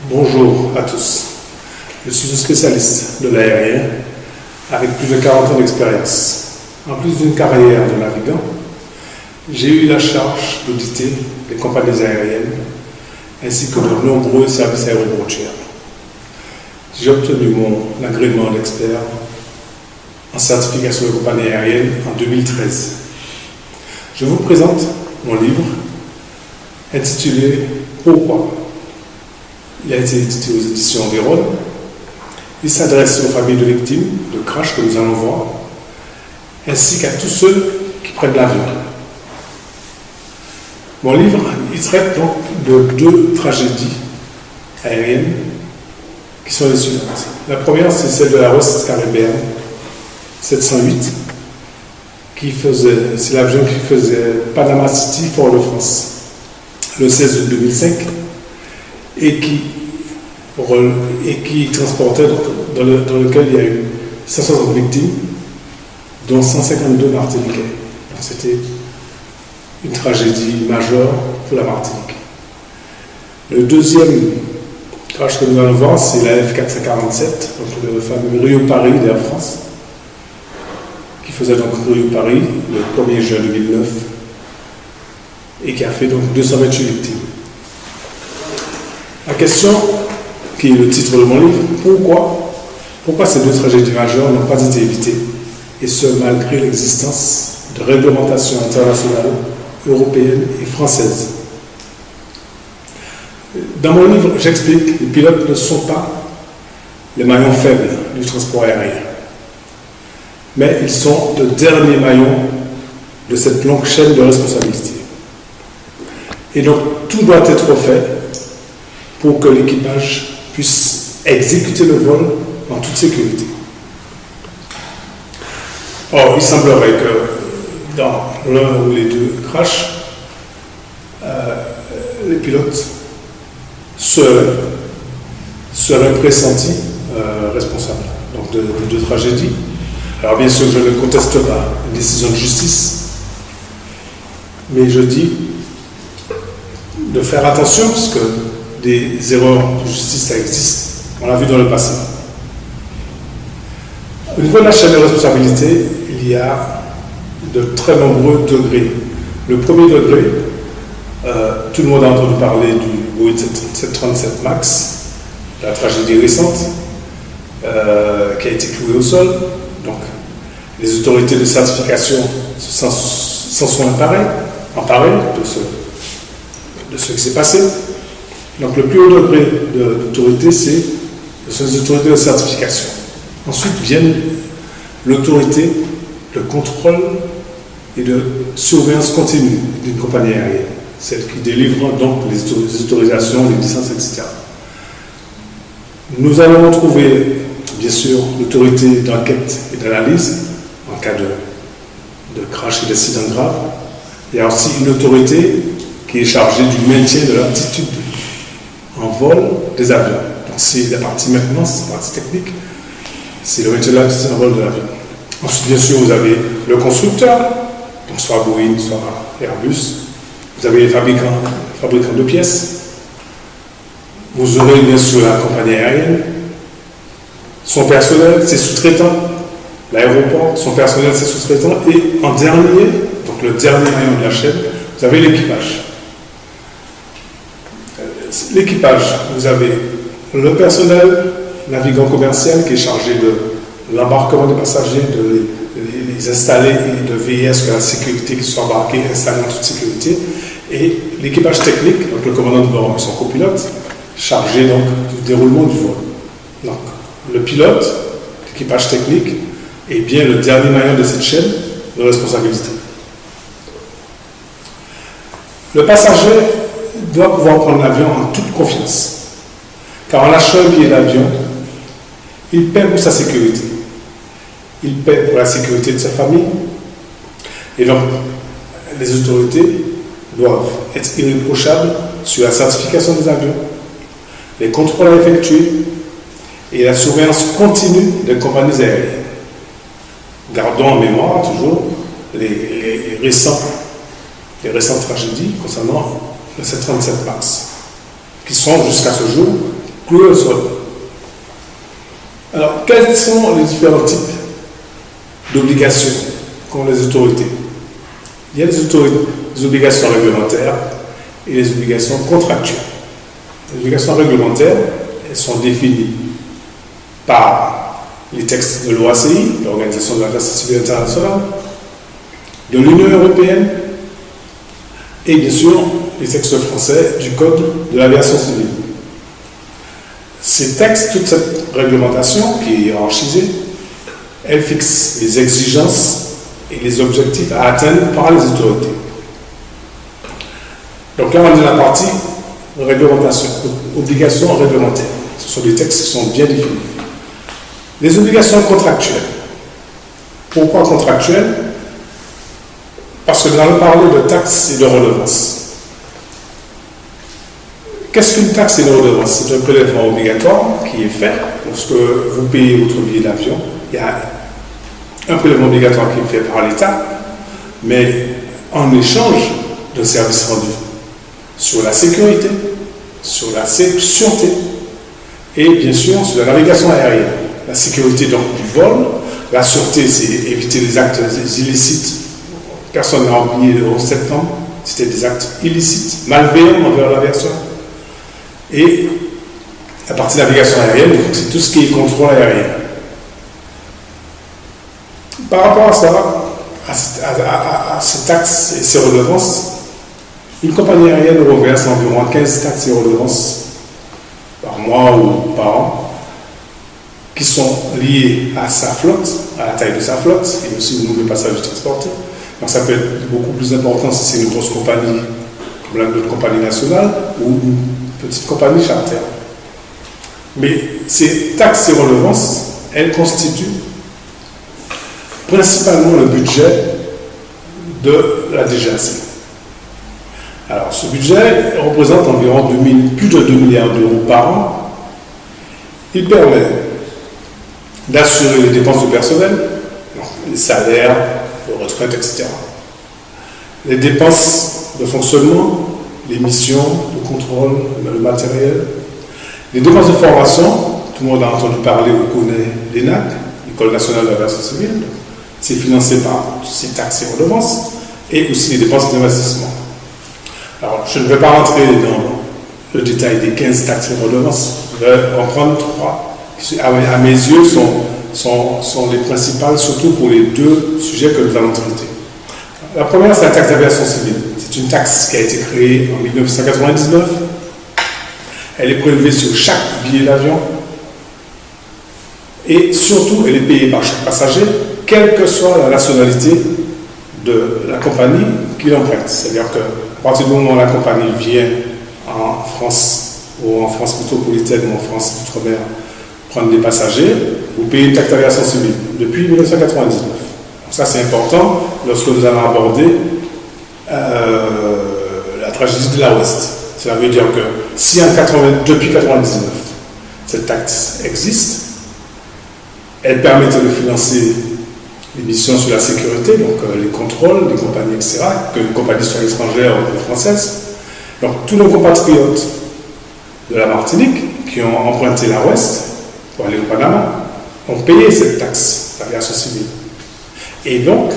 Bonjour à tous. Je suis un spécialiste de l'aérien avec plus de 40 ans d'expérience. En plus d'une carrière de navigant, j'ai eu la charge d'auditer les compagnies aériennes ainsi que de nombreux services aéroportuaires. J'ai obtenu mon agrément d'expert en certification de compagnie aérienne en 2013. Je vous présente mon livre intitulé « Pourquoi ?» Il a été édité aux éditions Vérone. Il s'adresse aux familles de victimes de crash que nous allons voir, ainsi qu'à tous ceux qui prennent l'avion. Mon livre, il traite donc de deux tragédies aériennes qui sont les suivantes. La première, c'est celle de la West Caribbean 708, c'est l'avion qui faisait Panama City, Fort-de-France, le 16 août 2005, et qui transportait, dans lequel il y a eu 160 victimes, dont 152 Martiniquais. Donc c'était une tragédie majeure pour la Martinique. Le deuxième crash que nous allons voir, c'est la F447, donc le fameux Rio-Paris d'Air France, qui faisait donc Rio-Paris le 1er juin 2009 et qui a fait donc 228 victimes. La question, qui est le titre de mon livre, pourquoi ces deux tragédies majeures n'ont pas été évitées, et ce malgré l'existence de réglementations internationales, européennes et françaises. Dans mon livre, j'explique que les pilotes ne sont pas les maillons faibles du transport aérien, mais ils sont le dernier maillon de cette longue chaîne de responsabilité. Et donc, tout doit être fait pour que l'équipage puisse exécuter le vol en toute sécurité. Or, il semblerait que dans l'un ou les deux crashs, les pilotes seraient pressentis responsables donc de deux tragédies. Alors bien sûr, je ne conteste pas une décision de justice, mais je dis de faire attention parce que des erreurs de justice, ça existe. On l'a vu dans le passé. Au niveau de la chaîne de responsabilité, il y a de très nombreux degrés. Le premier degré, tout le monde a entendu parler du Boeing 737 MAX, la tragédie récente, qui a été clouée au sol. Donc, les autorités de certification s'en sont emparées de ce qui s'est passé. Donc le plus haut degré d'autorité, c'est les autorités de certification. Ensuite viennent l'autorité de contrôle et de surveillance continue d'une compagnie aérienne, celle qui délivre donc les autorisations, les licences, etc. Nous allons retrouver, bien sûr, l'autorité d'enquête et d'analyse en cas de crash et d'accident grave. Il y a aussi une autorité qui est chargée du maintien de l'aptitude en vol des avions. Donc c'est la partie maintenance, la partie technique, c'est le maintien de l'aptitude en vol de l'avion. Ensuite, bien sûr, vous avez le constructeur, donc soit Boeing, soit Airbus. Vous avez les fabricants de pièces. Vous aurez bien sûr la compagnie aérienne, son personnel, ses sous-traitants, l'aéroport, son personnel, ses sous-traitants, et en dernier, donc le dernier maillon de la chaîne, vous avez l'équipage. L'équipage, vous avez le personnel navigant commercial qui est chargé de l'embarquement des passagers, de les installer et de veiller à ce que la sécurité qui soit embarquée est installée en toute sécurité. Et l'équipage technique, donc le commandant de bord et son copilote, chargé donc du déroulement du vol. Donc le pilote, l'équipage technique, est bien le dernier maillon de cette chaîne de responsabilité. Le passager doit pouvoir prendre l'avion en toute confiance. Car en lâchant un billet d'avion, il paie pour sa sécurité. Il paie pour la sécurité de sa famille. Et donc, les autorités doivent être irréprochables sur la certification des avions, les contrôles à effectuer et la surveillance continue des compagnies aériennes. Gardons en mémoire toujours les récentes tragédies concernant le 737 MAX, qui sont jusqu'à ce jour cloué au sol. Alors, quels sont les différents types d'obligations qu'ont les autorités? Il y a des obligations réglementaires et les obligations contractuelles. Les obligations réglementaires, elles sont définies par les textes de l'OACI, l'Organisation de l'Aviation Civile Internationale, de l'Union européenne et bien sûr les textes français du Code de l'aviation civile. Ces textes, toute cette réglementation qui est hiérarchisée, elle fixe les exigences et les objectifs à atteindre par les autorités. Donc là, on est dans la partie réglementation, obligations réglementaires. Ce sont des textes qui sont bien définis. Les obligations contractuelles. Pourquoi contractuelles? Parce que nous allons parler de taxes et de redevances. Qu'est-ce qu'une taxe et une redevance? C'est un prélèvement obligatoire qui est fait lorsque vous payez votre billet d'avion. Il y a un prélèvement obligatoire qui est fait par l'État, mais en échange de services rendus sur la sécurité, sur la sûreté et bien sûr sur la navigation aérienne. La sécurité donc du vol, la sûreté c'est éviter les actes illicites. Personne n'a oublié le 11 septembre, c'était des actes illicites, malveillants envers l'aviation. Et la partie navigation aérienne, c'est tout ce qui est contrôle aérien. Par rapport à ça, à ces taxes et ces redevances, une compagnie aérienne reverse environ 15 taxes et redevances par mois ou par an, qui sont liées à sa flotte, à la taille de sa flotte, et aussi au nombre de passagers transportés. Donc ça peut être beaucoup plus important si c'est une grosse compagnie, comme notre compagnie nationale, ou une petite compagnie charter. Mais ces taxes et redevances, elles constituent principalement le budget de la DGAC. Alors ce budget représente environ plus de 2 milliards d'euros par an. Il permet d'assurer les dépenses de personnel, les salaires, les retraites, etc. Les dépenses de fonctionnement, les missions de contrôle, le matériel, les dépenses de formation, tout le monde a entendu parler ou connaît l'ENAC, l'École nationale de l'aviation civile, c'est financé par ces taxes et redevances, et aussi les dépenses d'investissement. Alors, je ne vais pas rentrer dans le détail des 15 taxes et redevances, je vais en prendre 3, qui, à mes yeux, sont les principales, surtout pour les deux sujets que nous allons traiter. La première, c'est la taxe d'aviation civile. C'est une taxe qui a été créée en 1999. Elle est prélevée sur chaque billet d'avion. Et surtout, elle est payée par chaque passager, quelle que soit la nationalité de la compagnie qui l'emprunte. C'est-à-dire qu'à partir du moment où la compagnie vient en France, ou en France métropolitaine ou en France d'outre-mer, prendre des passagers, vous payez une taxe d'aviation civile depuis 1999. Donc ça, c'est important lorsque nous allons aborder la tragédie de la Ouest. Cela veut dire que si depuis 1999, cette taxe existe, elle permettait de financer les missions sur la sécurité, donc les contrôles des compagnies, etc., que les compagnies soient étrangères ou françaises. Donc tous nos compatriotes de la Martinique qui ont emprunté la Ouest pour aller au Panama ont payé cette taxe d'aviation civile. Et donc,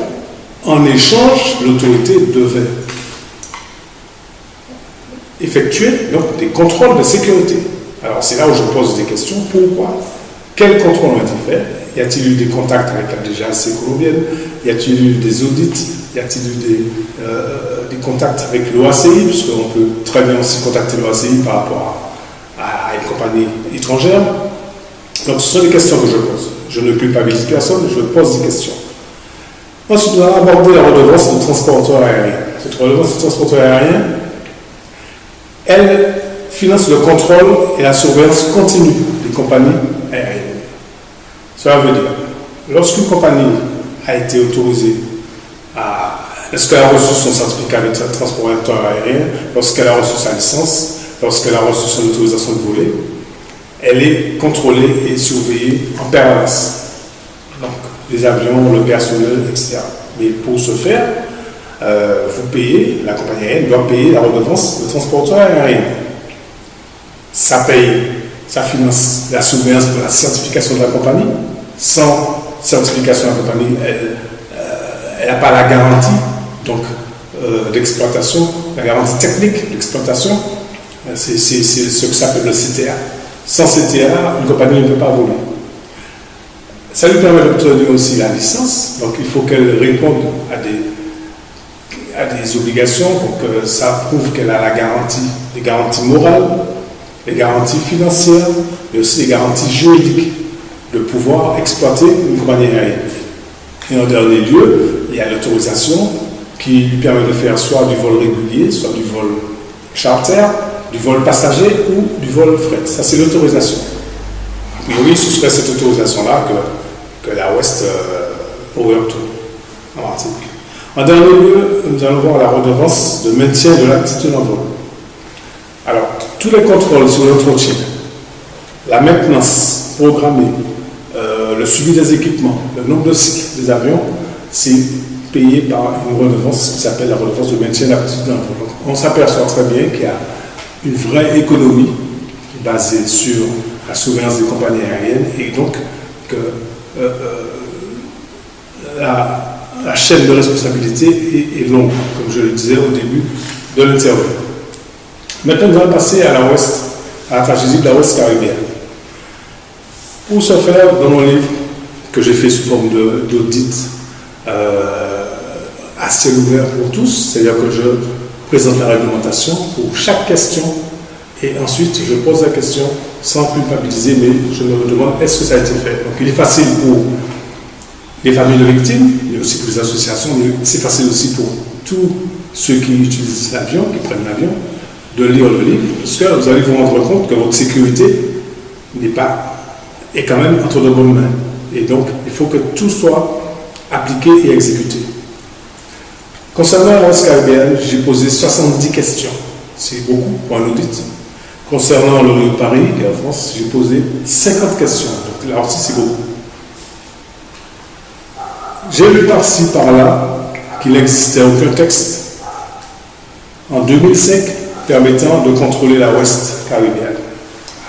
en échange, l'autorité devait effectuer donc, des contrôles de sécurité. Alors c'est là où je pose des questions. Pourquoi? Quels contrôles ont été faits? Y a-t-il eu des contacts avec la DGAC colombienne? Y a-t-il eu des audits? Y a-t-il eu des contacts avec l'OACI? Puisqu'on peut très bien aussi contacter l'OACI par rapport à une compagnie étrangère. Donc ce sont des questions que je pose. Je ne culpabilise personne, je pose des questions. Ensuite, nous allons aborder la redevance de transporteur aérien. Cette redevance de transporteur aérien, elle finance le contrôle et la surveillance continue des compagnies aériennes. Cela veut dire, lorsqu'une compagnie a été autorisée lorsqu'elle a reçu son certificat de transporteur aérien, lorsqu'elle a reçu sa licence, lorsqu'elle a reçu son autorisation de voler, elle est contrôlée et surveillée en permanence. Donc, les avions, le personnel, etc. Mais pour ce faire, vous payez, la compagnie aérienne doit payer la redevance de transporteur aérien. Ça paye ça finance la surveillance pour la certification de la compagnie. Sans certification de la compagnie, elle n'a pas la garantie donc, d'exploitation, la garantie technique d'exploitation. C'est ce que s'appelle le CTA. Sans CTA, une compagnie ne peut pas voler. Ça lui permet d'obtenir aussi la licence, donc il faut qu'elle réponde à des obligations, donc ça prouve qu'elle a la garantie, des garanties morales, des garanties financières, mais aussi des garanties juridiques de pouvoir exploiter une compagnie aérienne. Et en dernier lieu, il y a l'autorisation qui lui permet de faire soit du vol régulier, soit du vol charter, du vol passager ou du vol fret. Ça, c'est l'autorisation. A priori, ce serait cette autorisation-là que la Ouest aurait obtenue en Martinique. En dernier lieu, nous allons voir la redevance de maintien de l'aptitude en vol. Alors, tous les contrôles sur l'entretien, la maintenance programmée, le suivi des équipements, le nombre de cycles des avions, c'est payé par une redevance qui s'appelle la redevance de maintien de l'aptitude en vol. Donc, on s'aperçoit très bien qu'il y a une vraie économie basée sur la surveillance des compagnies aériennes et donc que la chaîne de responsabilité est longue, comme je le disais au début de l'interview. Maintenant, nous allons passer à la Ouest, à la tragédie de la Ouest caribéenne. Pour ce faire, dans mon livre, que j'ai fait sous forme d'audit à ciel ouvert pour tous, c'est-à-dire que je présente la réglementation pour chaque question et ensuite je pose la question sans culpabiliser, mais je me demande est-ce que ça a été fait. Donc il est facile pour les familles de victimes, mais aussi pour les associations, mais c'est facile aussi pour tous ceux qui utilisent l'avion, qui prennent l'avion, de lire le livre, parce que vous allez vous rendre compte que votre sécurité est quand même entre de bonnes mains. Et donc, il faut que tout soit appliqué et exécuté. Concernant la Ouest caribéenne, j'ai posé 70 questions. C'est beaucoup pour un audit. Concernant le Rio de Paris, et en France, j'ai posé 50 questions. Donc là aussi, c'est beaucoup. J'ai lu par-ci, par-là, qu'il n'existait aucun texte en 2005 permettant de contrôler la Ouest caribéenne,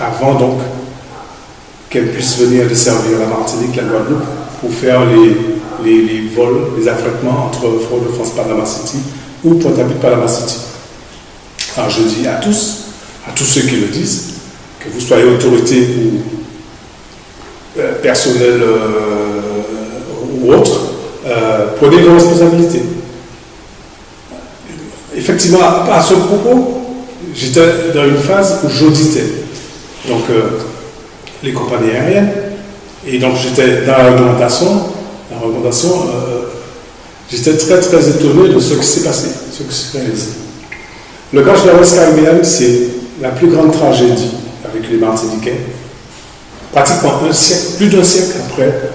avant donc qu'elle puisse venir desservir la Martinique, la Guadeloupe, pour faire les vols, les affrètements entre Fort-de-France, Panama City ou Pointe-à-Pitre, Panama City. Alors je dis à tous ceux qui le disent, que vous soyez autorité ou personnel ou autre, prenez vos responsabilités. Effectivement, à ce propos, j'étais dans une phase où j'auditais donc les compagnies aériennes et donc j'étais dans la réglementation, j'étais très très étonné de ce qui s'est passé, ce qui s'est réalisé. Le crash de la Ouest caribéenne, c'est la plus grande tragédie avec les Martiniquais, pratiquement un siècle, plus d'un siècle après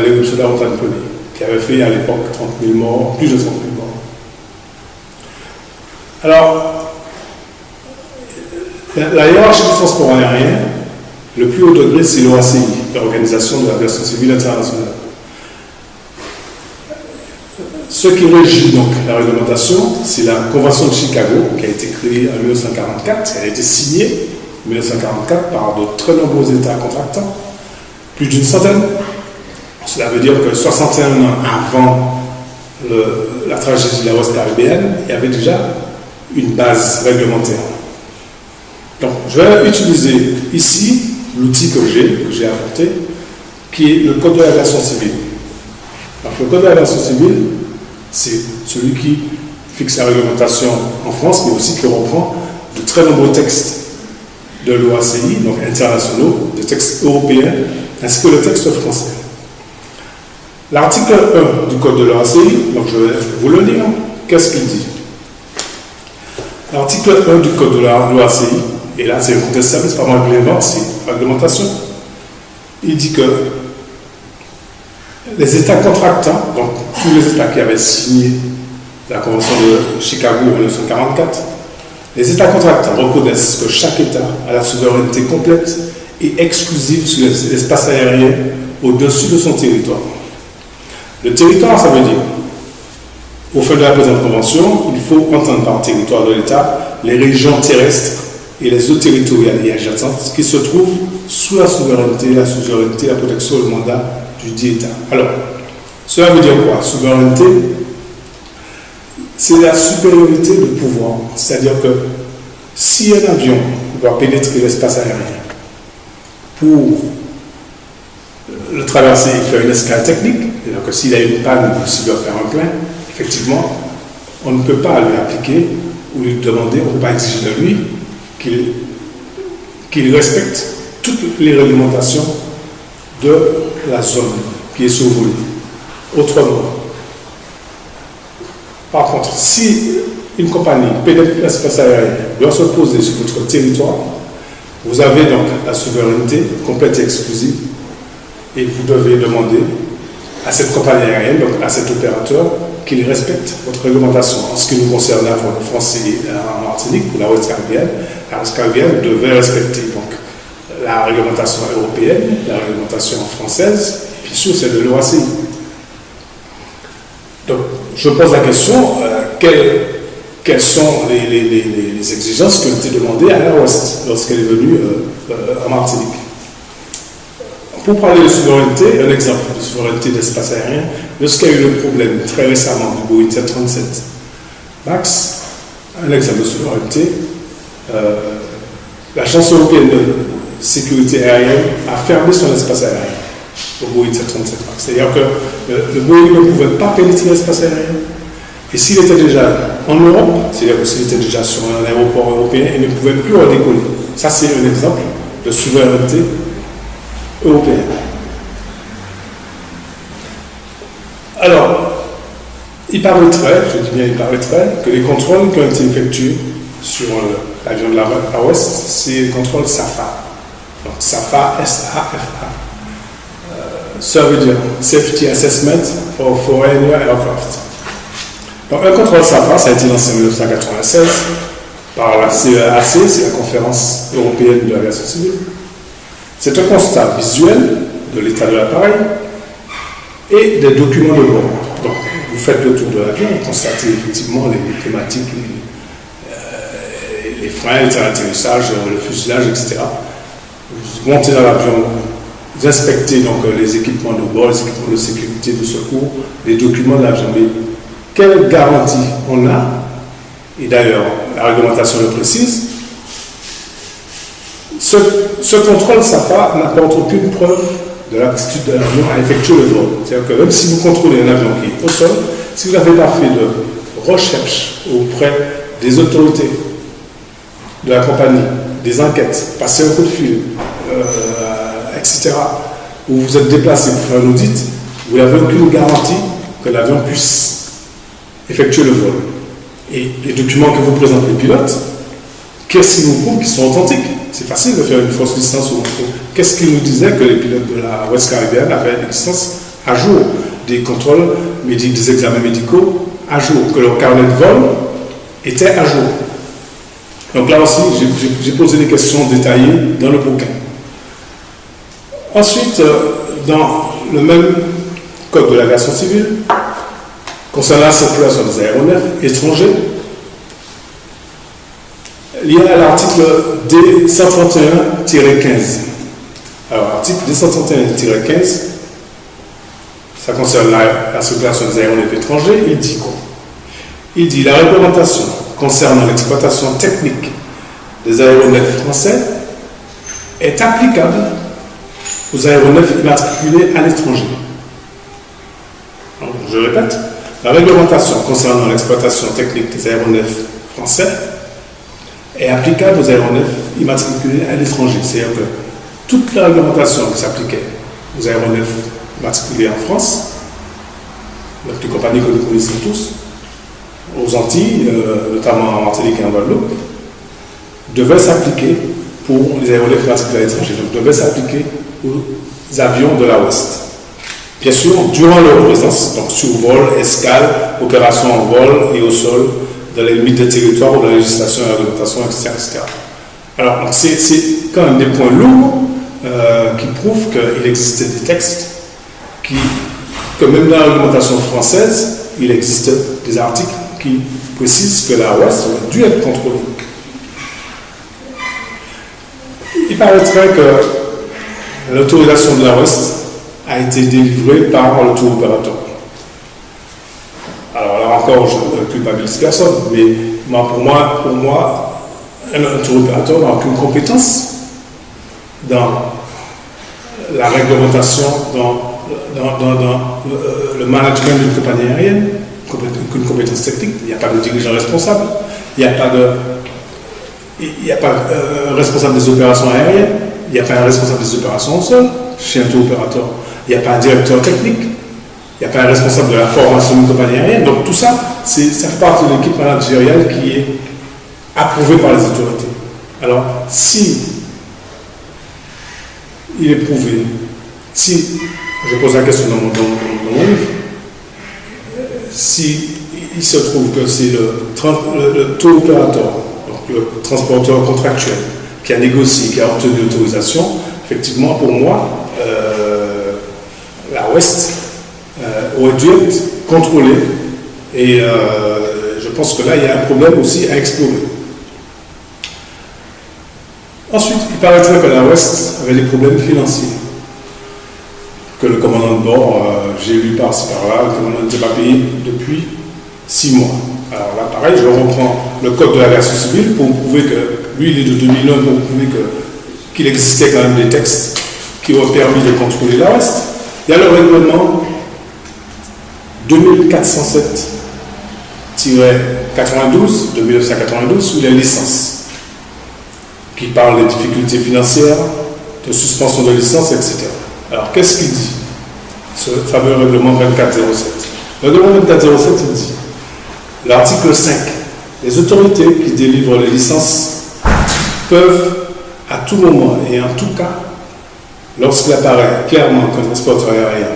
l'éruption de la montagne Pelée, qui avait fait à l'époque 30 000 morts, plus de 30 000 morts. Alors, la hiérarchie du transport aérien, le plus haut degré, c'est l'OACI, l'Organisation de l'aviation civile internationale. Ce qui régit donc la réglementation, c'est la Convention de Chicago, qui a été créée en 1944, elle a été signée en 1944 par de très nombreux États contractants, plus d'une centaine. Cela veut dire que 61 ans avant la tragédie de la Ouest caribéenne, il y avait déjà une base réglementaire. Donc, je vais utiliser ici l'outil que j'ai apporté, qui est le Code de l'aviation civile. Donc, le Code de l'aviation civile, c'est celui qui fixe la réglementation en France, mais aussi qui reprend de très nombreux textes de l'OACI, donc internationaux, des textes européens, ainsi que le texte français. L'article 1 du Code de l'OACI, donc je vais vous le lire, qu'est-ce qu'il dit? L'article 1 du Code de l'OACI, et là c'est incontestable, c'est pas moi qui l'invente, c'est la réglementation, il dit que les États contractants, donc tous les États qui avaient signé la Convention de Chicago en 1944, les États contractants reconnaissent que chaque État a la souveraineté complète et exclusive sur l'espace aérien au-dessus de son territoire. Le territoire, ça veut dire, au fin de la présente convention, il faut entendre par territoire de l'État les régions terrestres et les eaux territoriales et adjacentes qui se trouvent sous la souveraineté, la protection et le mandat du dit État. Alors, cela veut dire quoi? Souveraineté, c'est la supériorité de pouvoir. C'est-à-dire que si un avion doit pénétrer l'espace aérien pour le traverser et faire une escale technique, c'est-à-dire que s'il a une panne ou s'il doit faire un plein, effectivement, on ne peut pas lui appliquer ou lui demander, on ne peut pas exiger de lui qu'il respecte toutes les réglementations de la zone qui est survolée. Autrement, par contre, si une compagnie pénètre l'espace aérien, doit se poser sur votre territoire, vous avez donc la souveraineté complète et exclusive et vous devez demander à cette compagnie aérienne, donc à cet opérateur, qu'il respecte votre réglementation. En ce qui nous concerne, la France et en Martinique, pour la Ouest Caribéenne devait respecter donc la réglementation européenne, la réglementation française, et bien sûr celle de l'OACI. Donc, je pose la question, quelles sont les exigences qui ont été demandées à l'Air Ouest lorsqu'elle est venue en Martinique? Pour parler de souveraineté, un exemple de souveraineté d'espace aérien, lorsqu'il y a eu le problème très récemment du Boeing 737 MAX, un exemple de souveraineté, l'Agence européenne de sécurité aérienne a fermé son espace aérien au Boeing 737 MAX. C'est-à-dire que le Boeing ne pouvait pas pénétrer l'espace aérien. Et s'il était déjà en Europe, c'est-à-dire que s'il était déjà sur un aéroport européen, il ne pouvait plus redécoller. Ça, c'est un exemple de souveraineté européenne. Alors, il paraîtrait, je dis bien il paraîtrait, que les contrôles qui ont été effectués sur l'avion de la Ouest, c'est les contrôles SAFA. Donc SAFA, S-A-F-A. Ça veut dire Safety Assessment for Foreign Aircraft. Donc un contrôle SAFA, ça a été lancé en 1996 par la CEAC, c'est la Conférence européenne de l'aviation civile. C'est un constat visuel de l'état de l'appareil et des documents de bord. Donc, vous faites le tour de l'avion, vous constatez effectivement les thématiques, les freins, les trains d'atterrissage, le fuselage, etc. Vous montez dans l'avion, vous inspectez donc les équipements de bord, les équipements de sécurité, de secours, les documents de l'avion. Mais quelle garantie on a? Et d'ailleurs, la réglementation le précise. Ce contrôle SAFA n'apporte aucune preuve de l'aptitude de l'avion à effectuer le vol. C'est-à-dire que même si vous contrôlez un avion qui est au sol, si vous n'avez pas fait de recherche auprès des autorités de la compagnie, des enquêtes, passer un coup de fil, etc., ou vous êtes déplacé pour faire un audit, vous n'avez aucune garantie que l'avion puisse effectuer le vol. Et les documents que vous présentez les pilotes, qu'est-ce qui nous prouve qu'ils sont authentiques? C'est facile de faire une fausse licence ou autre. Qu'est-ce qui nous disait que les pilotes de la Ouest Caribéenne avaient des licences à jour, des contrôles médicaux, des examens médicaux à jour, que leur carnet de vol était à jour? Donc là aussi, j'ai posé des questions détaillées dans le bouquin. Ensuite, dans le même code de l'aviation civile, concernant la circulation des aéronefs étrangers, il y a l'article D131-15. Alors, l'article D131-15, ça concerne la circulation des aéronefs étrangers, il dit quoi? Il dit la réglementation concernant l'exploitation technique des aéronefs français est applicable aux aéronefs immatriculés à l'étranger. Je répète, la réglementation concernant l'exploitation technique des aéronefs français est applicable aux aéronefs immatriculés à l'étranger. C'est-à-dire que toute la réglementation qui s'appliquait aux aéronefs immatriculés en France, donc les compagnies que nous connaissons tous, aux Antilles, notamment en Martinique et en Guadeloupe, devait s'appliquer pour les aéronefs immatriculés à l'étranger. Donc devait s'appliquer aux avions de la Ouest. Bien sûr, durant leur présence, donc survol, escale, opération en vol et au sol, dans les limites des territoires ou de la législation et la réglementation, etc. etc. Alors, c'est quand même des points lourds qui prouvent qu'il existait des textes que même dans la réglementation française, il existe des articles qui précisent que la Ouest aurait dû être contrôlée. Il paraîtrait que l'autorisation de la West a été délivrée par le tour opérateur. Alors là encore, je ne culpabilise personne, mais pour moi, un tour opérateur n'a aucune compétence dans la réglementation, dans le management d'une compagnie aérienne, aucune compétence technique. Il n'y a pas de dirigeant responsable, il n'y a pas de responsable des opérations aériennes, il n'y a pas un responsable des opérations au sol chez un tour opérateur, il n'y a pas un directeur technique, il n'y a pas un responsable de la formation d'une compagnie aérienne. Donc tout ça, ça fait partie de l'équipe managériale qui est approuvée par les autorités. Alors, si il est prouvé, si, je pose la question dans mon livre, si il se trouve que c'est le tour opérateur, donc le transporteur contractuel, qui a négocié, qui a obtenu l'autorisation, effectivement, pour moi, la West aurait dû être contrôlée. Et je pense que là, il y a un problème aussi à explorer. Ensuite, il paraîtrait que la West avait des problèmes financiers. Que le commandant de bord, j'ai lu par-ci par-là, le commandant n'était pas payé depuis 6 mois. Alors là, pareil, je reprends le code de l'aviation civile pour prouver que, lui, il est de 2001, pour prouver qu'il existait quand même des textes qui ont permis de contrôler la West. Il y a le règlement 2407-92 de 1992 sur les licences, qui parle des difficultés financières, de suspension de licence, etc. Alors, qu'est-ce qu'il dit, ce fameux règlement 2407? Le règlement 2407, il dit, l'article 5, les autorités qui délivrent les licences peuvent, à tout moment et en tout cas, lorsqu'il apparaît clairement qu'un transporteur aérien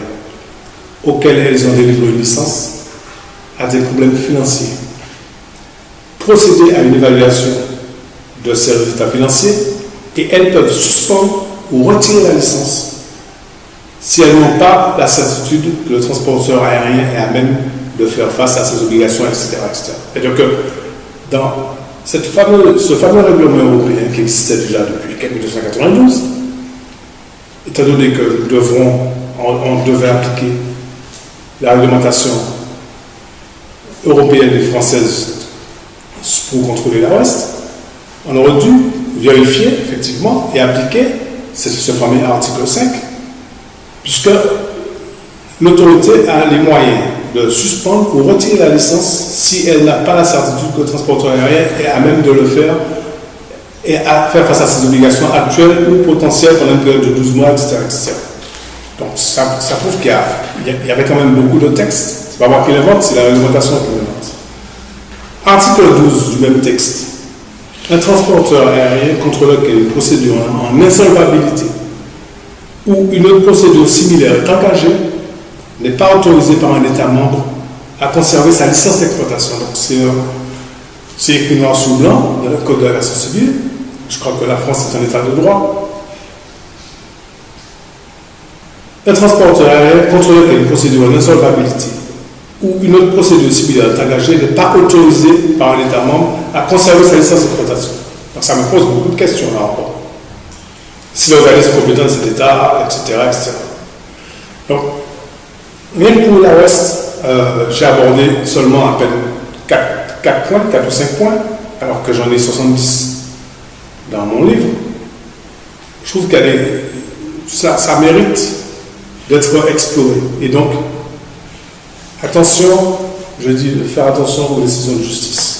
auquel elles ont délivré une licence a des problèmes financiers, procéder à une évaluation de ses résultats financiers et elles peuvent suspendre ou retirer la licence si elles n'ont pas la certitude que le transporteur aérien est à même de faire face à ses obligations, etc. C'est-à-dire que dans ce fameux règlement européen qui existait déjà depuis 1992, étant donné que on devait appliquer la réglementation européenne et française pour contrôler la West, on aurait dû vérifier effectivement et appliquer ce fameux article 5, puisque l'autorité a les moyens de suspendre ou retirer la licence si elle n'a pas la certitude que le transporteur aérien est à même de le faire et à faire face à ses obligations actuelles ou potentielles pendant une période de 12 mois, etc. Donc ça prouve qu'il y avait quand même beaucoup de textes. C'est pas moi qui l'invente, c'est la réglementation qui l'invente. Article 12 du même texte. Un transporteur aérien contre lequel une procédure en insolvabilité ou une autre procédure similaire est engagée n'est pas autorisé par un État membre à conserver sa licence d'exploitation. Donc c'est écrit noir sur blanc dans le Code de l'aviation civile. Je crois que la France est un État de droit. Un transporteur aérien contre lequel une procédure en insolvabilité ou une autre procédure similaire est engagée n'est pas autorisé par un État membre à conserver sa licence d'exploitation. Donc ça me pose beaucoup de questions là encore. Si l'organisme compétent de cet État, etc. Donc, rien que pour la West, j'ai abordé seulement à peine 4 points, 4 ou 5 points, alors que j'en ai 70 dans mon livre. Je trouve que ça mérite d'être exploré. Et donc, attention, je dis de faire attention aux décisions de justice.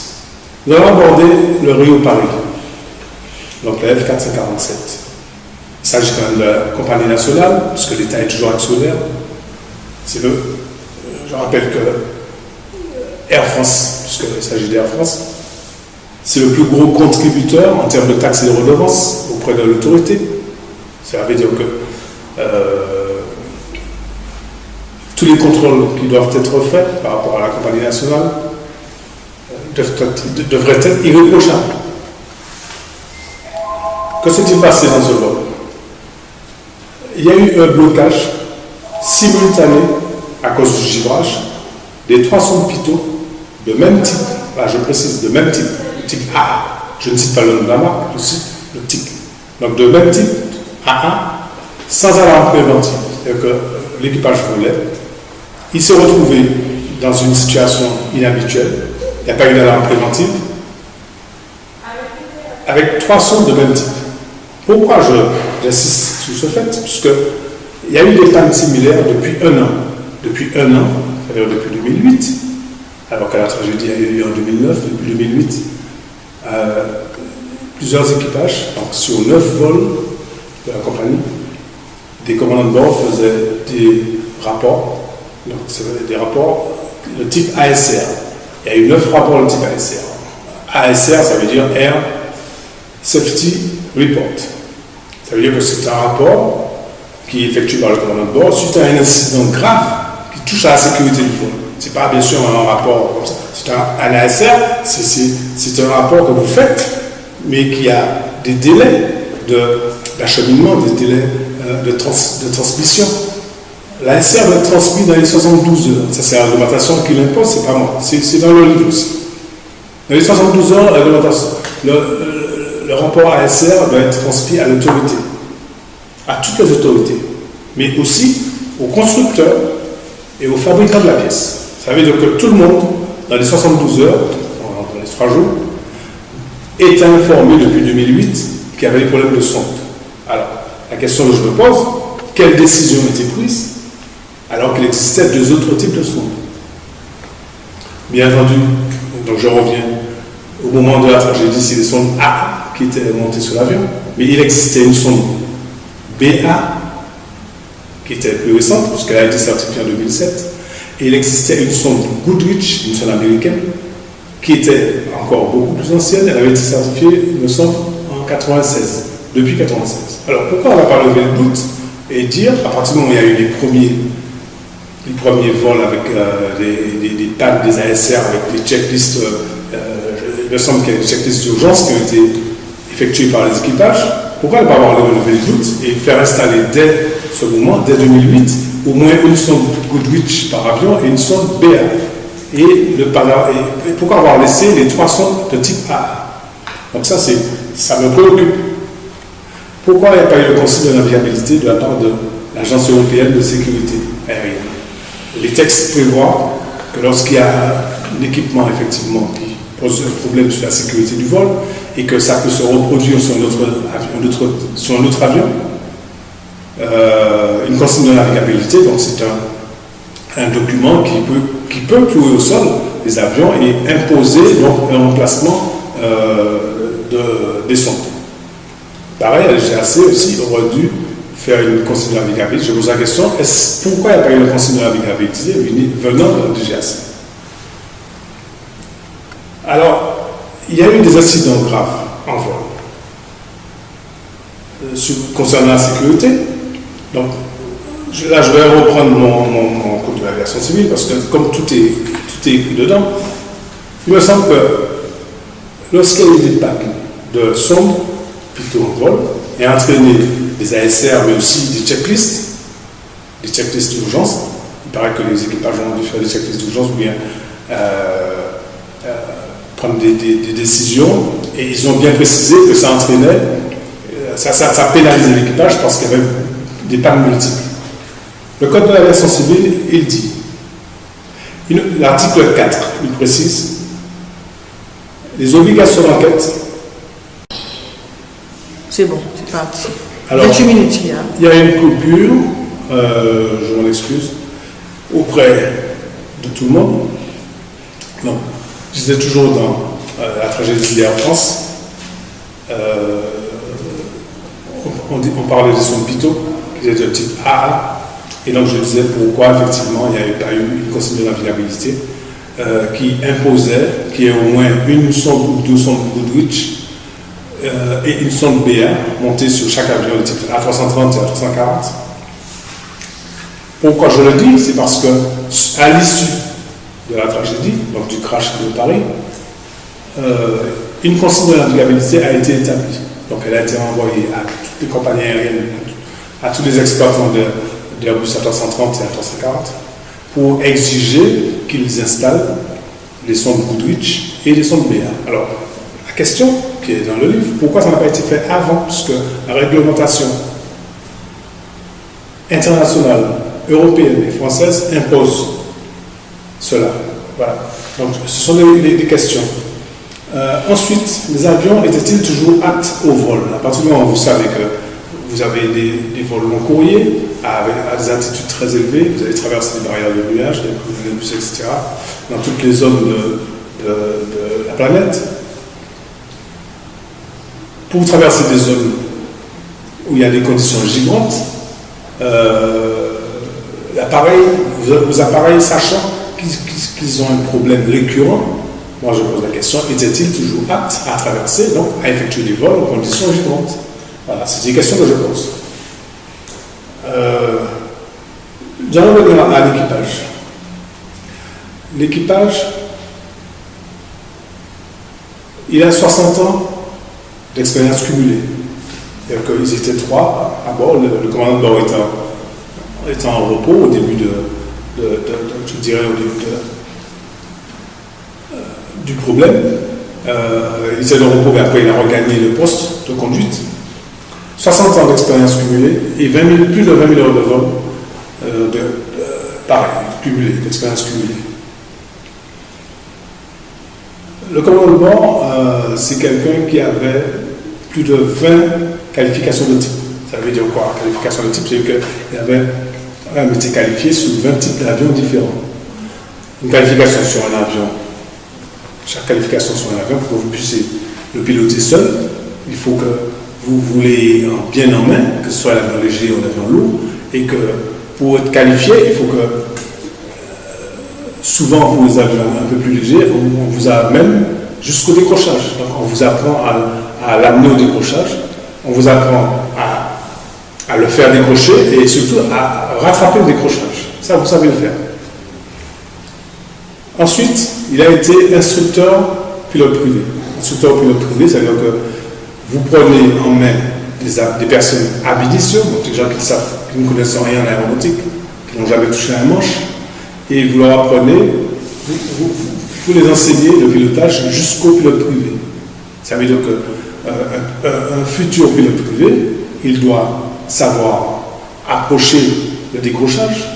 Nous allons aborder le Rio-Paris, donc la F447. Il s'agit quand même de la compagnie nationale, puisque l'État est toujours actionnaire. Je rappelle que Air France, puisqu'il s'agit d'Air France, c'est le plus gros contributeur en termes de taxes et de redevances auprès de l'autorité. Ça veut dire que tous les contrôles qui doivent être faits par rapport à la compagnie nationale devraient être irréprochables. Que s'est-il passé dans ce vol? Il y a eu un blocage simultané à cause du givrage des 300 pitot de même type, là je précise, de même type, le type A, je ne cite pas le nom de la marque, je cite le type, Donc de même type AA, sans alarme préventive. C'est-à-dire que l'équipage volait, il s'est retrouvé dans une situation inhabituelle, il n'y a pas eu d'alarme préventive, avec 3 sondes de même type. Pourquoi j'insiste sur ce fait? Puisqu'il y a eu des pannes similaires depuis 1 an. Depuis 1 an, c'est-à-dire depuis 2008, alors que la tragédie a eu lieu en 2009, depuis 2008, plusieurs équipages, donc sur 9 vols de la compagnie, des commandants de bord faisaient des rapports, donc des rapports de type ASR. Il y a eu 9 rapports de type ASR. ASR, ça veut dire Air Safety Report. Ça veut dire que c'est un rapport qui est effectué par le commandant de bord suite à un incident grave qui touche à la sécurité du vol. Ce n'est pas bien sûr un rapport comme ça. C'est un ASR, c'est un rapport que vous faites, mais qui a des délais d'acheminement, des délais de transmission. L'ASR va être transmis dans les 72 heures. Ça, c'est la réglementation qui l'impose, c'est pas moi. C'est dans le livre aussi. Dans les 72 heures, la réglementation, le rapport ASR doit être transmis à l'autorité, à toutes les autorités, mais aussi aux constructeurs et aux fabricants de la pièce. Ça veut dire que tout le monde, dans les 72 heures, dans les 3 jours, est informé depuis 2008 qu'il y avait des problèmes de sonde. Alors, la question que je me pose, quelles décisions ont été prises alors qu'il existait 2 autres types de sondes? Bien entendu, donc je reviens au moment de la tragédie, c'est les sondes A qui étaient montées sur l'avion, mais il existait une sonde BA qui était plus récente, puisqu'elle a été certifiée en 2007, et il existait une sonde Goodrich, une sonde américaine, qui était encore beaucoup plus ancienne. Elle avait été certifiée, il me semble, en 96, depuis 96. Alors pourquoi on n'a pas levé le doute et dire, à partir du moment où il y a eu les premiers vols avec des pannes, des ASR, avec des checklists, il me semble qu'il y a des checklists d'urgence qui ont été effectuées par les équipages, pourquoi ne pas avoir levé le doute et faire installer dès ce moment, dès 2008, au moins une sonde Goodrich par avion et une sonde BA? Et pourquoi avoir laissé les 3 sondes de type A? Donc ça me préoccupe. Pourquoi il n'y a pas eu le conseil de navigabilité de la part de l'Agence européenne de sécurité aérienne? Les textes prévoient que lorsqu'il y a un équipement effectivement qui pose un problème sur la sécurité du vol et que ça peut se reproduire sur un autre avion, une consigne de navigabilité, donc c'est un document qui peut clouer au sol les avions et imposer donc un remplacement des sondes. Pareil, la GAC aussi aurait dû faire une consigne de navigabilité. Je pose la question, pourquoi il n'y a pas eu une consigne de navigabilité venant de GAC? Alors, il y a eu des incidents graves en vol concernant la sécurité. Donc, là, je vais reprendre mon cours de l'aviation civile parce que comme tout est écrit dedans, il me semble que lorsqu'il y a eu des pannes de sondes, plutôt en vol, et entraîné des ASR, mais aussi des checklists d'urgence, il paraît que les équipages ont dû faire des checklists d'urgence ou bien prendre des décisions, et ils ont bien précisé que ça entraînait, ça pénalisait l'équipage parce qu'il y avait des pannes multiples. Le Code de l'aviation civile, il dit, l'article 4, il précise, les obligations d'enquête. C'est bon, c'est parti. Alors, 28 minutes, il y a une coupure, je m'en excuse, auprès de tout le monde. Non, je disais toujours dans la tragédie d'Air France, on parlait des sondes Pitot, qui étaient de type AA, et donc je disais pourquoi effectivement il n'y avait pas eu une consigne de navigabilité qui imposait qu'il y ait au moins une sonde ou 2 sondes Goodrich et une sonde BA montée sur chaque avion de type A330 et A340. Pourquoi je le dis? C'est parce que à l'issue de la tragédie, donc du crash de Paris, une consigne de navigabilité a été établie. Donc elle a été envoyée à toutes les compagnies aériennes, à tous les exploitants d'Airbus A330 et A340 pour exiger qu'ils installent les sondes Goodrich et les sondes BA. Alors, la question qui est dans le livre. Pourquoi ça n'a pas été fait avant? Puisque la réglementation internationale, européenne et française impose cela. Voilà. Donc, ce sont des questions. Ensuite, les avions étaient-ils toujours aptes au vol? À partir du moment où vous savez que vous avez des vols long courriers à des altitudes très élevées, vous allez traverser des barrières de nuages, des bus, etc., dans toutes les zones de la planète. Pour traverser des zones où il y a des conditions givrantes, vos appareils, sachant qu'ils ont un problème récurrent, moi je pose la question, étaient-ils toujours aptes à traverser, donc à effectuer des vols en conditions givrantes? Voilà, c'est des questions que je pose. J'en reviens à l'équipage. L'équipage, il a 60 ans d'expérience cumulée. C'est-à-dire qu'ils étaient 3 à bord, le commandant de bord étant en repos au début je dirais au début du problème. Il était en repos, mais après il a regagné le poste de conduite. 60 ans d'expérience cumulée et plus de 20 000 heures de vol, pareil, d'expérience cumulée. Le commandant de bord, c'est quelqu'un qui avait plus de 20 qualifications de type. Ça veut dire quoi? Qualification de type, c'est qu'il avait été qualifié sur 20 types d'avions différents. Une qualification sur un avion, chaque qualification sur un avion, pour que vous puissiez le piloter seul, il faut que vous l'ayez bien en main, que ce soit l'avion léger ou l'avion lourd, et que pour être qualifié, il faut que, souvent pour les avions un peu plus légers, on vous amène jusqu'au décrochage. Donc on vous apprend à l'amener au décrochage, on vous apprend à le faire décrocher et surtout à rattraper le décrochage. Ça, vous savez le faire. Ensuite, il a été instructeur pilote privé. Instructeur pilote privé, c'est-à-dire que vous prenez en main des personnes ab initio, donc des gens qui ne connaissent rien en aéronautique, qui n'ont jamais touché à un manche, et vous leur apprenez, vous les enseignez le pilotage jusqu'au pilote privé. Ça veut dire qu'un futur pilote privé, il doit savoir approcher le décrochage,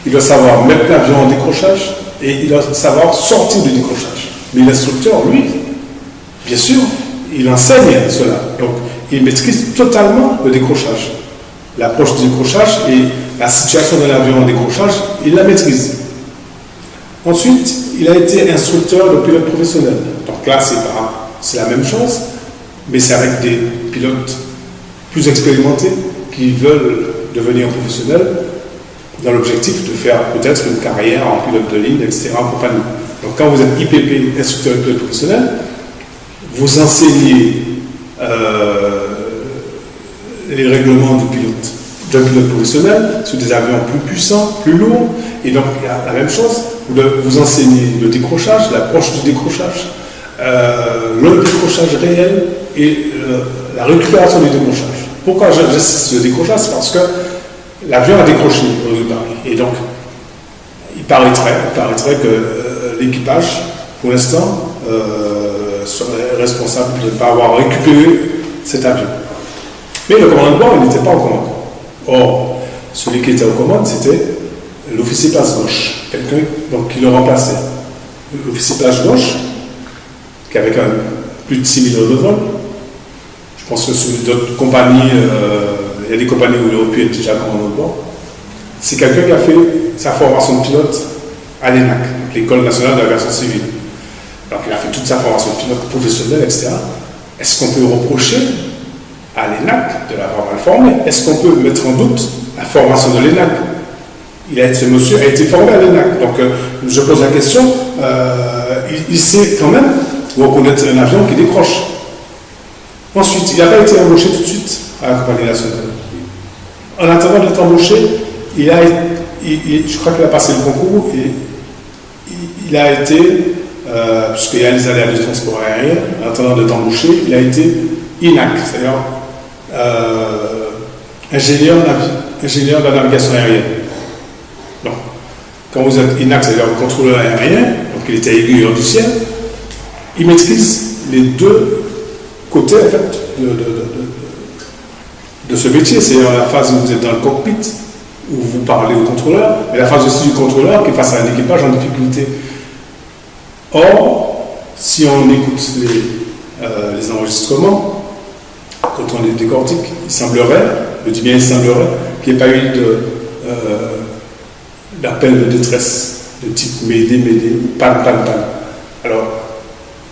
il doit savoir mettre l'avion en décrochage, et il doit savoir sortir du décrochage. Mais l'instructeur, lui, bien sûr, il enseigne cela. Donc, il maîtrise totalement le décrochage. L'approche du décrochage et la situation de l'avion en décrochage, il la maîtrise. Ensuite, il a été instructeur de pilote professionnel. Donc là, c'est la même chose, mais c'est avec des pilotes plus expérimentés qui veulent devenir professionnels dans l'objectif de faire peut-être une carrière en pilote de ligne, etc. en compagnie. Donc quand vous êtes IPP, instructeur de pilote professionnel, vous enseignez les règlements d'un pilote professionnel sur des avions plus puissants, plus lourds, et donc il y a la même chose, vous enseignez le décrochage, l'approche du décrochage, le décrochage réel et la récupération du décrochage. Pourquoi j'insiste sur le décrochage? C'est parce que l'avion a décroché au départ, et donc il paraîtrait que l'équipage, pour l'instant, serait responsable de ne pas avoir récupéré cet avion. Mais le commandant de bord, il n'était pas au commande. Or, celui qui était aux commandes, c'était l'officier place gauche, quelqu'un qui le remplaçait. L'officier place gauche, qui avait quand même plus de 6 000 heures de vol. Je pense que sur d'autres compagnies, il y a des compagnies où il aurait pu être déjà commandant de bord. C'est quelqu'un qui a fait sa formation de pilote à l'ENAC, l'École nationale de l'aviation civile. Donc il a fait toute sa formation de pilote professionnelle, etc. Est-ce qu'on peut reprocher à l'ENAC de l'avoir mal formé? Est-ce qu'on peut mettre en doute la formation de l'ENAC? Ce monsieur a été formé à l'ENAC. Donc je pose la question, il sait quand même reconnaître un avion qui décroche. Ensuite, il n'a pas été embauché tout de suite à la compagnie nationale. En attendant d'être embauché, je crois qu'il a passé le concours et il a été, puisqu'il y a les aléas du transport aérien, en attendant d'être embauché, il a été INAC, c'est-à-dire ingénieur de la navigation aérienne. Donc, quand vous êtes INAC, c'est-à-dire contrôleur aérien, donc il était aiguilleur du ciel, il maîtrise les deux côtés en fait, de ce métier. C'est la phase où vous êtes dans le cockpit, où vous parlez au contrôleur, mais la phase aussi du contrôleur qui est face à un équipage en difficulté. Or, si on écoute les enregistrements, quand on les décortique, il semblerait, je dis bien il semblerait, qu'il n'y ait pas eu d'appel de détresse de type Médé, pan. Alors,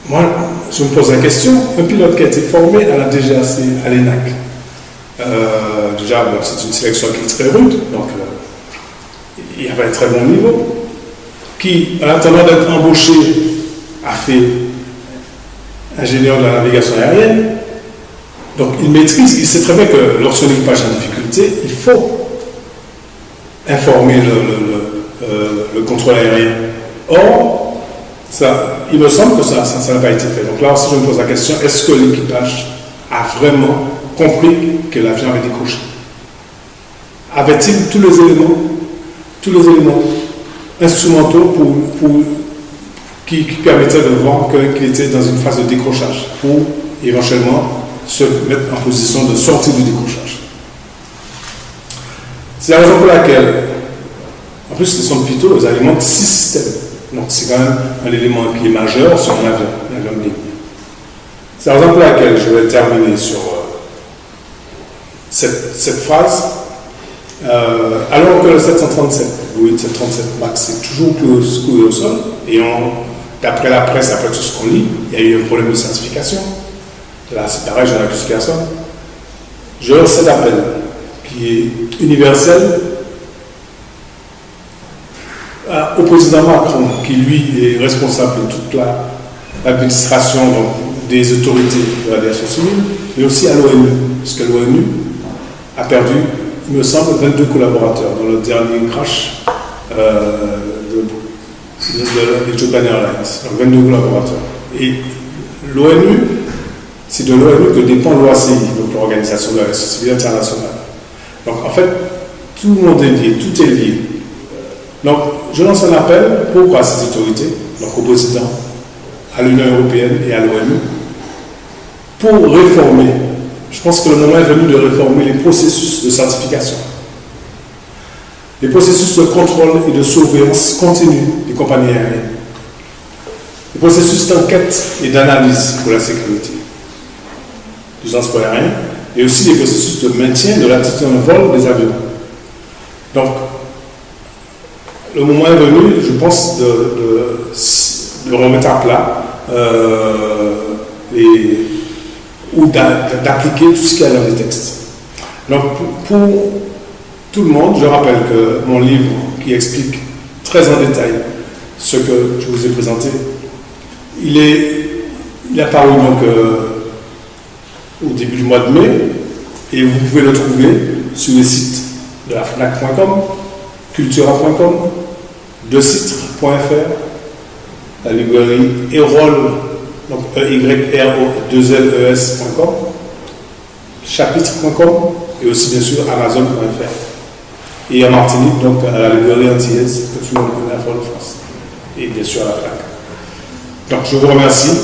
moi, je me pose la question, un pilote qui a été formé à la DGAC, à l'ENAC, déjà, bon, c'est une sélection qui est très rude, donc il y avait un très bon niveau, qui, en attendant d'être embauché, a fait ingénieur de la navigation aérienne. Donc il maîtrise, il sait très bien que lorsqu'un équipage est en difficulté, il faut informer le contrôle aérien. Or, il me semble que ça n'a pas été fait. Donc là aussi je me pose la question, est-ce que l'équipage a vraiment compris que l'avion avait décroché? Avait-il tous les éléments instrumentaux qui permettaient de voir qu'il était dans une phase de décrochage pour éventuellement se mettre en position de sortir du décrochage? C'est la raison pour laquelle, en plus, ce sont plutôt, ils alimentent 6 systèmes. Donc, c'est quand même un élément qui est majeur sur un avion de ligne. C'est la raison pour laquelle je vais terminer sur cette phrase. Alors que le 737, Boeing 737 MAX est toujours cloué au sol, et d'après la presse, après tout ce qu'on lit, il y a eu un problème de certification. Là, c'est pareil, je n'accuse personne. Je lance cet appel qui est universel au président Macron, qui lui est responsable de toute l'administration des autorités de l'aviation civile, mais aussi à l'ONU, parce que l'ONU a perdu, il me semble, 22 collaborateurs dans le dernier crash de Japan Airlines. Donc 22 collaborateurs. Et l'ONU, c'est de l'ONU que dépend l'OACI, donc l'Organisation de l'aviation civile internationale. Donc en fait, tout le monde est lié, tout est lié. Donc je lance un appel pour ces autorités, donc au président, à l'Union européenne et à l'ONU, pour réformer. Je pense que le moment est venu de réformer les processus de certification, les processus de contrôle et de surveillance continue des compagnies aériennes, les processus d'enquête et d'analyse pour la sécurité du transport aérien, et aussi les processus de maintien de l'attitude en vol des avions. Donc, le moment est venu, je pense, de remettre à plat ou d'appliquer tout ce qu'il y a dans les textes. Donc, pour tout le monde, je rappelle que mon livre, qui explique très en détail ce que je vous ai présenté, il a paru donc au début du mois de mai, et vous pouvez le trouver sur les sites de la FNAC.com, cultura.com, decitre.fr, la librairie Erol, donc EYRO2LES.com, chapitre.com, et aussi bien sûr Amazon.fr. Et en Martinique, donc à la librairie antillaise, que tout le monde connaît à Fort-de-France, et bien sûr à la FNAC. Donc je vous remercie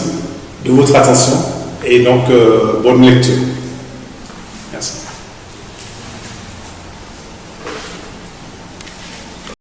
de votre attention, et donc bonne lecture.